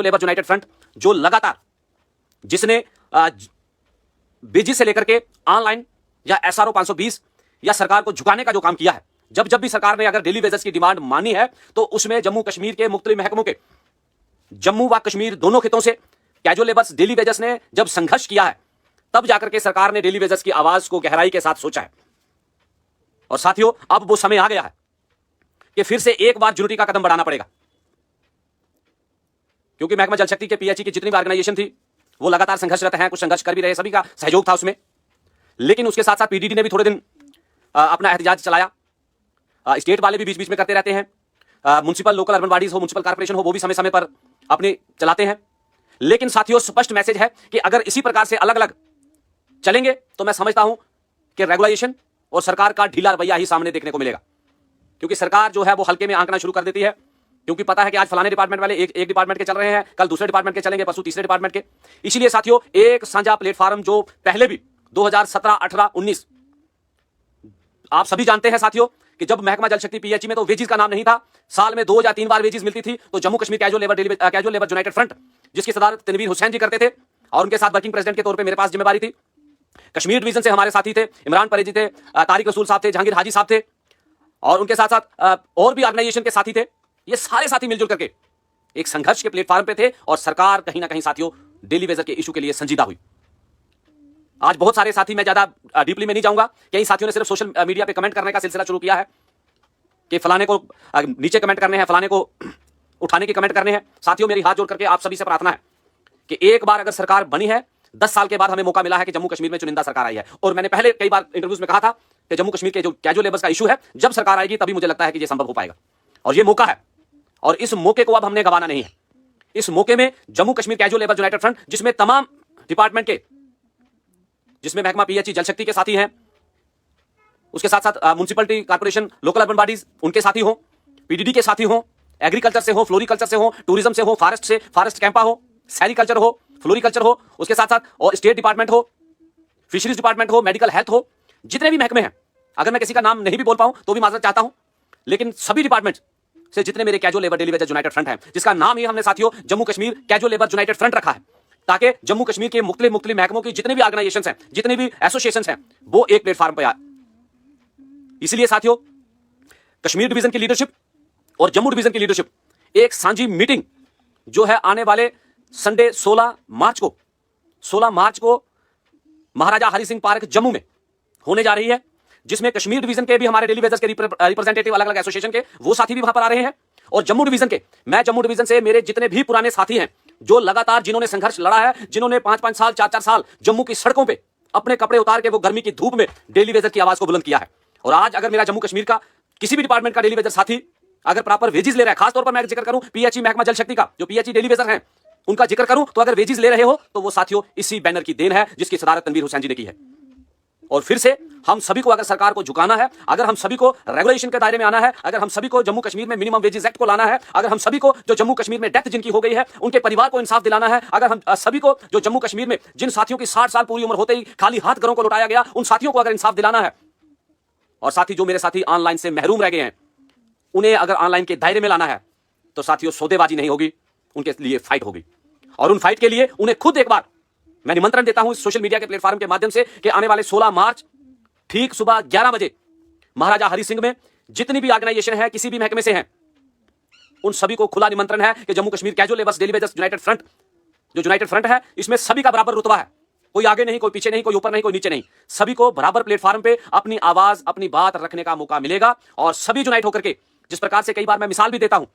Labour United front जो लगातार जिसने बेजिस से लेकर के ऑनलाइन या एसआरओ 520 या सरकार को झुकाने का जो काम किया है, जब भी सरकार ने अगर डेली वेजेस की डिमांड मानी है तो उसमें जम्मू कश्मीर के मुख्तलिफ महकमों के जम्मू व कश्मीर दोनों खितों से कैजुअल लेबर्स डेली वेजेस ने जब संघर्ष किया है, तब जाकर के सरकार ने डेली वेजेस की आवाज को गहराई के साथ सोचा है। और साथियों, अब वो समय आ गया है कि फिर से एक बार यूनिटी का कदम बढ़ाना पड़ेगा, क्योंकि महकमा जल शक्ति के पीएचई की जितनी भी ऑर्गेनाइजेशन थी वो लगातार संघर्षरत हैं, कुछ संघर्ष कर भी रहे, सभी का सहयोग था उसमें। लेकिन उसके साथ साथ पीडीडी ने भी थोड़े दिन अपना एहतजाज चलाया। स्टेट वाले भी बीच बीच में करते रहते हैं, म्युनिसिपल लोकल अर्बन बॉडीज हो, म्युनिसिपल कॉर्पोरेशन हो, वो भी समय समय पर अपने चलाते हैं। लेकिन साथियों, स्पष्ट मैसेज है कि अगर इसी प्रकार से अलग अलग चलेंगे तो मैं समझता हूं कि रेगुलाइजेशन और सरकार का ढीला रवैया ही सामने देखने को मिलेगा। क्योंकि सरकार जो है वो हल्के में आंकना शुरू कर देती है, क्योंकि पता है कि आज फलाने डिपार्टमेंट वाले एक डिपार्टमेंट के चल रहे हैं, कल दूसरे डिपार्टमेंट के चलेंगे, परसों तीसरे डिपार्टमेंट के। इसीलिए साथियों, एक साझा प्लेटफॉर्म जो पहले भी 2017, 18, 19 आप सभी जानते हैं साथियों कि जब महकमा जल शक्ति पीएचई में तो वेजिस का नाम नहीं था, साल में 2 या 3 बार वेजिस मिलती थी। तो Jammu Kashmir casual labour United front, जिसकी सदारत तनवीर हुसैन जी करते थे और उनके साथ वर्किंग प्रेसिडेंट के तौर पे मेरे पास जिम्मेदारी थी। कश्मीर डिवीजन से हमारे साथी थे, इमरान परेजी थे, तारिक रसूल साहब थे, जहांगीर हाजी साहब थे, और उनके साथ साथ और भी ऑर्गेनाइजेशन के साथी थे। ये सारे साथी मिलजुल करके एक संघर्ष के प्लेटफॉर्म पे थे और सरकार कहीं ना कहीं साथियों डेली वेजर के इशू के लिए संजीदा हुई। आज बहुत सारे साथी, मैं ज्यादा डीपली में नहीं जाऊंगा, कई साथियों ने सिर्फ सोशल मीडिया पे कमेंट करने का सिलसिला शुरू किया है कि फलाने को नीचे कमेंट करने हैं, फलाने को उठाने की कमेंट करने हैं। साथियों, मेरी हाथ जोड़ करके आप सभी से प्रार्थना है कि एक बार अगर सरकार बनी है, 10 साल के बाद हमें मौका मिला है कि जम्मू कश्मीर में चुनिंदा सरकार आई है। और मैंने पहले कई बार इंटरव्यूज में कहा था कि जम्मू कश्मीर के जो कैजुअल लेबर्स का इशू है, जब सरकार आएगी तभी मुझे लगता है कि यह संभव हो पाएगा। और यह मौका है, और इस मौके को अब हमने गंवाना नहीं है। इस मौके में Jammu Kashmir casual labour United front, जिसमें तमाम डिपार्टमेंट के, जिसमें महकमा पीएचई जल शक्ति के साथी हैं, उसके साथ साथ municipality corporation local urban bodies उनके साथी हो, पीडीडी के साथी हो, एग्रीकल्चर से हो, फ्लोरिकल्चर से हो, टूरिज्म से हो, फॉरेस्ट से, फॉरेस्ट कैंपा हो, सेरिकल्चर हो, फ्लोरिकल्चर हो, उसके साथ साथ और स्टेट डिपार्टमेंट हो, फिशरीज डिपार्टमेंट हो, मेडिकल हेल्थ हो, जितने भी महकमे हैं, अगर मैं किसी का नाम नहीं भी बोल पाऊं तो भी माजरत चाहता हूं, लेकिन सभी डिपार्टमेंट से जितने मेरे casual labour daily wages United front है, जिसका नाम ही हमने साथियों Jammu Kashmir casual labour United front रखा है, ताकि जम्मू कश्मीर के मुख्तलिफ महकमों की जितने भी ऑर्गेनाइजेशंस हैं, जितने भी एसोसिएशंस हैं, वो एक प्लेटफॉर्म पर आए। इसलिए साथियों, कश्मीर डिवीजन की लीडरशिप और जम्मू डिवीजन की लीडरशिप एक सांझी मीटिंग जो है आने वाले संडे 16 मार्च को महाराजा हरि सिंह पार्क जम्मू में होने जा रही है, जिसमें कश्मीर डिवीजन के भी हमारे डेली वेजेस के रिप्रेजेंटेटिव अलग अलग एसोसिएशन के वो साथी भी वहां पर आ रहे हैं, और जम्मू डिवीजन के, मैं जम्मू डिवीजन से मेरे जितने भी पुराने साथी हैं जो लगातार जिन्होंने संघर्ष लड़ा है, जिन्होंने 5-5 साल 4-4 साल जम्मू की सड़कों पे अपने कपड़े उतार के वो गर्मी की धूप में डेली वेजर की आवाज को बुलंद किया है। और आज अगर मेरा जम्मू कश्मीर का किसी भी डिपार्टमेंट का डेली वेजर साथी अगर प्रॉपर वेजेस ले रहा है, खासतौर पर मैं जिक्र करूं पीएचई महकमा जल शक्ति का, जो पीएचई डेली वेजर हैं उनका जिक्र करूं, तो अगर वेजेस ले रहे हो तो वो साथियों इसी बैनर की देन है जिसकी सदारत तनवीर हुसैन जी ने की है। और फिर से हम सभी को अगर सरकार को झुकाना है, अगर हम सभी को रेगुलेशन के दायरे में आना है, अगर हम सभी को जम्मू कश्मीर में मिनिमम वेजेस एक्ट को लाना है, अगर हम सभी को जो जम्मू कश्मीर में डेथ जिनकी हो गई है उनके परिवार को इंसाफ दिलाना है, अगर हम सभी को जो जम्मू कश्मीर में जिन साथियों की 60 साल पूरी उम्र होते ही खाली हाथ घरों को लौटाया गया, उन साथियों को अगर इंसाफ दिलाना है, और साथी जो मेरे साथी ऑनलाइन से महरूम रह गए हैं उन्हें अगर ऑनलाइन के दायरे में लाना है, तो साथियों सौदेबाजी नहीं होगी, उनके लिए फाइट होगी। और उन फाइट के लिए उन्हें खुद एक बार मैं निमंत्रण देता हूं इस सोशल मीडिया के प्लेटफॉर्म के माध्यम से कि आने वाले 16 मार्च ठीक सुबह 11 बजे महाराजा हरि सिंह में जितनी भी ऑर्गेनाइजेशन है, किसी भी महकमे से हैं, उन सभी को खुला निमंत्रण है कि Jammu Kashmir casual labours daily wages United front, जो यूनाइटेड फ्रंट है, इसमें सभी का बराबर रुतबा है, कोई आगे नहीं, कोई पीछे नहीं, कोई ऊपर नहीं, कोई नीचे नहीं, सभी को बराबर प्लेटफॉर्म पे अपनी आवाज, अपनी बात रखने का मौका मिलेगा। और सभी यूनाइट होकर के, जिस प्रकार से कई बार मैं मिसाल भी देता हूं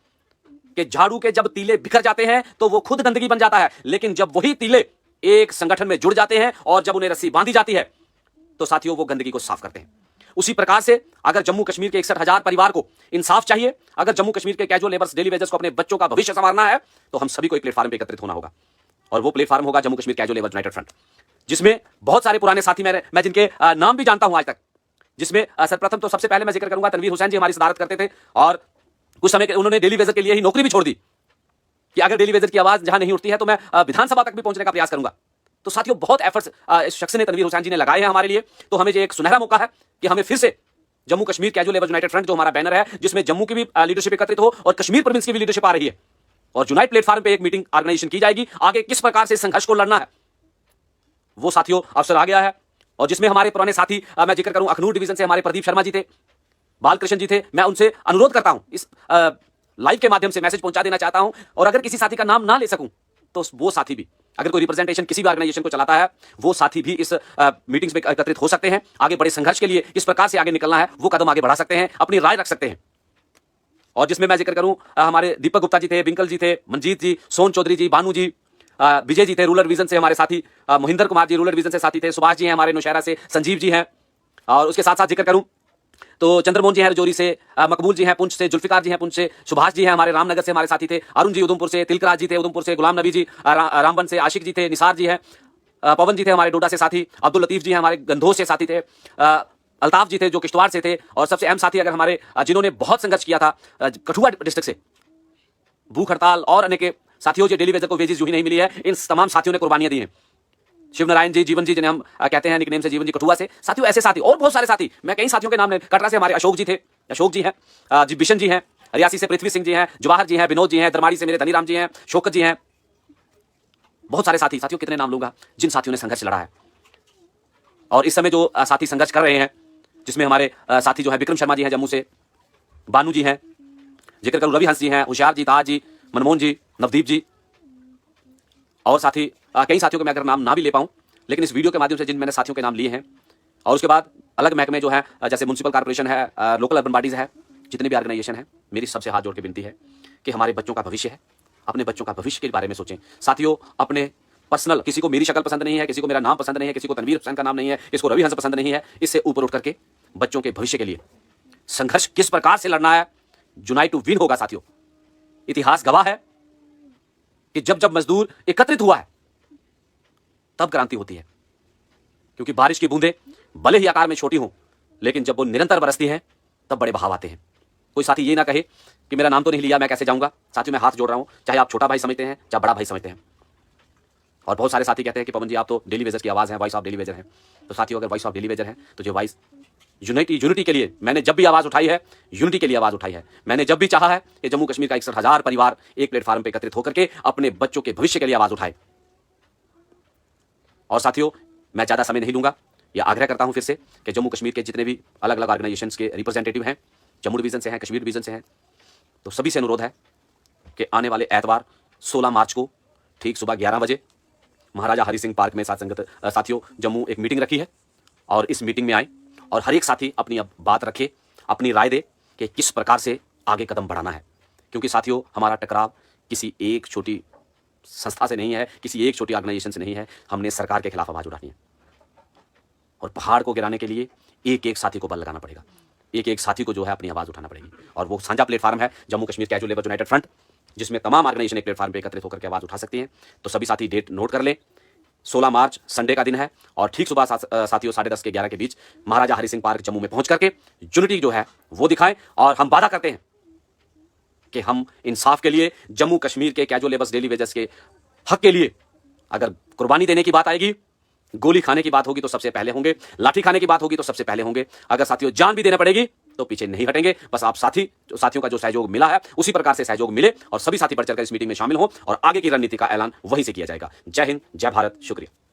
कि झाड़ू के जब तीले बिखर जाते हैं तो वो खुद गंदगी बन जाता है, लेकिन जब वही तीले एक संगठन में जुड़ जाते हैं और जब उन्हें रस्सी बांधी जाती है तो साथियों वो गंदगी को साफ करते हैं। उसी प्रकार से अगर जम्मू कश्मीर के 61,000 परिवार को इंसाफ चाहिए, अगर जम्मू कश्मीर के कैजुअल लेबर्स डेली वेजेस को अपने बच्चों का भविष्य संवारना है, तो हम सभी को एक प्लेटफॉर्म पे एकत्रित होना होगा, और वो प्लेटफॉर्म होगा Jammu Kashmir casual labour United front, जिसमें बहुत सारे पुराने साथी मैं जिनके नाम भी जानता हूं आज तक, जिसमें सर्वप्रथम तो सबसे पहले मैं जिक्र करूंगा तनवीर हुसैन जी हमारी सदारत करते थे, और कुछ समय उन्होंने डेली वेजर के लिए ही नौकरी भी छोड़ दी कि अगर डेली वेजर की आवाज जहां नहीं उठती है तो मैं विधानसभा तक भी पहुंचने का प्रयास करूंगा। तो साथियों बहुत एफर्ट्स इस शख्स ने, तनवीर हुसैन जी ने लगाए हैं हमारे लिए, तो हमें एक सुनहरा मौका है कि हमें फिर से Jammu Kashmir casual labour United front, जो हमारा बैनर है, जिसमें जम्मू की भी लीडरशिप एकत्रित हो और कश्मीर प्रोविंस की भी लीडरशिप आ रही है, और यूनाइट प्लेटफॉर्म पे एक मीटिंग ऑर्गेनाइजेशन की जाएगी। आगे किस प्रकार से संघर्ष को लड़ना है वो साथियों अवसर आ गया है। और जिसमें हमारे पुराने साथी, मैं जिक्र करूं अखनूर डिवीजन से हमारे प्रदीप शर्मा जी थे, बालकृष्ण जी थे। मैं उनसे अनुरोध करता हूं, इस लाइव के माध्यम से मैसेज पहुंचा देना चाहता हूं। और अगर किसी साथी का नाम ना ले सकूं तो वो साथी भी, अगर कोई रिप्रेजेंटेशन किसी भी ऑर्गेनाइजेशन को चलाता है, वो साथी भी इस मीटिंग्स में एकत्रित हो सकते हैं। आगे बड़े संघर्ष के लिए किस प्रकार से आगे निकलना है वो कदम आगे बढ़ा सकते हैं, अपनी राय रख सकते हैं। और जिसमें मैं जिक्र करूं, हमारे दीपक गुप्ता जी थे, बिंकल जी थे, मनजीत जी, सोन चौधरी जी, बानू जी, विजय जी थे रूरल डिवीजन से हमारे साथी, मोहिंदर कुमार जी रूरल डिवीजन से साथी थे, सुभाष जी हैं हमारे नौशहरा से, संजीव जी हैं। और उसके साथ साथ जिक्र करूं तो चंद्रमोहन जी हैं रजौरी से, मकबूल जी हैं पुंछ से, जुल्फिकार जी हैं पुंछ से, सुभाष जी हैं हमारे रामनगर से हमारे साथी थे, अरुण जी उधमपुर से, तिलकराज जी थे उधमपुर से, गुलाम नबी जी रामबन से, आशिक जी थे, निसार जी हैं, पवन जी थे हमारे डोडा से साथी, अब्दुल लतीफ जी हैं हमारे गंधोर से साथी थे, अल्ताफ जी थे जो किश्तवाड़ से थे। और सबसे अहम साथी अगर हमारे जिन्होंने बहुत संघर्ष किया था कठुआ डिस्ट्रिक्ट से, भूख हड़ताल और अन्य के साथियों जो डेली वेजर को वेजेस यूं ही नहीं मिली है, इन तमाम साथियों ने कुर्बानियां दी हैं। शिव नारायण जी, जीवन जी जिन्हें हम कहते हैं निकनेम से जीवन जी कठुआ से, साथियों ऐसे साथी और बहुत सारे साथी, मैं कई साथियों के नाम कटरा से हमारे अशोक जी थे, अशोक जी हैं, जी बिशन जी हैं, रियासी से पृथ्वी सिंह जी हैं, जवाहर जी हैं, विनोद जी हैं, दरमाड़ी से मेरे धनीराम जी हैं, शौकत जी हैं, बहुत सारे साथी। साथियों कितने नाम लूंगा जिन साथियों ने संघर्ष लड़ा है। और इस समय जो साथी संघर्ष कर रहे हैं, जिसमें हमारे साथी जो है विक्रम शर्मा जी हैं जम्मू से, बानू जी हैं, जिक्र करूं रवि हंस जी हैं, होशियार जी, ताज जी, मनमोहन जी, नवदीप जी, और साथी कई साथियों के मैं अगर नाम ना भी ले पाऊं, लेकिन इस वीडियो के माध्यम से जिन मैंने साथियों के नाम लिए हैं। और उसके बाद अलग महकमे जो है, जैसे म्युनिसिपल कॉर्पोरेशन है, लोकल अर्बन बॉडीज है, जितने भी ऑर्गेनाइजेशन है, मेरी सबसे हाथ जोड़ के विनती है कि हमारे बच्चों का भविष्य है, अपने बच्चों का भविष्य के बारे में सोचें। साथियों अपने पर्सनल, किसी को मेरी शक्ल पसंद नहीं है, किसी को मेरा नाम पसंद नहीं है, किसी को तनवीर हुसैन का नाम नहीं है, किसी को रवि हंस पसंद नहीं है, इससे ऊपर उठ करके बच्चों के भविष्य के लिए संघर्ष किस प्रकार से लड़ना है, यूनाइट टू विन होगा। साथियों इतिहास गवाह है कि जब जब मजदूर एकत्रित हुआ है तब क्रांति होती है, क्योंकि बारिश की बूंदें भले ही आकार में छोटी हों, लेकिन जब वो निरंतर बरसती हैं तब बड़े बहाव आते हैं। कोई साथी ये ना कहे कि मेरा नाम तो नहीं लिया, मैं कैसे जाऊंगा। साथियों मैं हाथ जोड़ रहा हूं, चाहे आप छोटा भाई समझते हैं चाहे बड़ा भाई समझते हैं। और बहुत सारे साथी कहते हैं कि पवन जी आप तो डेली वेजर की आवाज हैं, वॉइस ऑफ डेली वेजर हैं। तो साथियों अगर वॉइस ऑफ डेली वेजर हैं तो जो वॉइस यूनिटी के लिए मैंने जब भी आवाज उठाई है, यूनिटी के लिए आवाज उठाई है। मैंने जब भी चाहा है कि जम्मू कश्मीर का 61,000 परिवार एक प्लेटफॉर्म पर एकत्रित होकर के अपने बच्चों के भविष्य के लिए आवाज उठाए। और साथियों मैं ज्यादा समय नहीं लूंगा, यह आग्रह करता हूं फिर से कि जम्मू कश्मीर के जितने भी अलग अलग ऑर्गेनाइजेशंस के रिप्रेजेंटेटिव हैं, जम्मू डिवीजन से हैं, कश्मीर डिवीजन से हैं, तो सभी से अनुरोध है कि आने वाले एतवार 16 मार्च को ठीक सुबह 11 बजे महाराजा हरि सिंह पार्क में साथ संगत साथियों जम्मू एक मीटिंग रखी है। और इस मीटिंग में आए और हर एक साथी अपनी अब बात रखे, अपनी राय दे कि किस प्रकार से आगे कदम बढ़ाना है। क्योंकि साथियों हमारा टकराव किसी एक छोटी संस्था से नहीं है, किसी एक छोटी ऑर्गेनाइजेशन से नहीं है, हमने सरकार के खिलाफ आवाज उठानी है। और पहाड़ को गिराने के लिए एक एक साथी को बल लगाना पड़ेगा, एक एक साथी को जो है अपनी आवाज उठाना पड़ेगी। और वो साझा प्लेटफॉर्म है Jammu Kashmir casual labour United front, जिसमें तमाम ऑर्गेनाइजेशन एक प्लेटफॉर्म पर एकत्रित होकर के आवाज उठा सकती हैं। तो सभी साथी डेट नोट कर लें, 16 मार्च संडे का दिन है और ठीक सुबह साथियों 10:30 के 11 के बीच महाराजा हरि सिंह पार्क जम्मू में पहुंच करके यूनिटी जो है वो दिखाएं। और हम वादा करते हैं कि हम इंसाफ के लिए, जम्मू कश्मीर के कैजुअल लेबर्स डेली वेजर्स के हक के लिए अगर कुर्बानी देने की बात आएगी, गोली खाने की बात होगी तो सबसे पहले होंगे, लाठी खाने की बात होगी तो सबसे पहले होंगे। अगर साथियों जान भी देना पड़ेगी तो पीछे नहीं हटेंगे। बस आप साथियों का जो सहयोग मिला है उसी प्रकार से सहयोग मिले और सभी साथी बढ़ चढ़कर इस मीटिंग में शामिल हों और आगे की रणनीति का ऐलान वहीं से किया जाएगा। जय हिंद, जय भारत, शुक्रिया।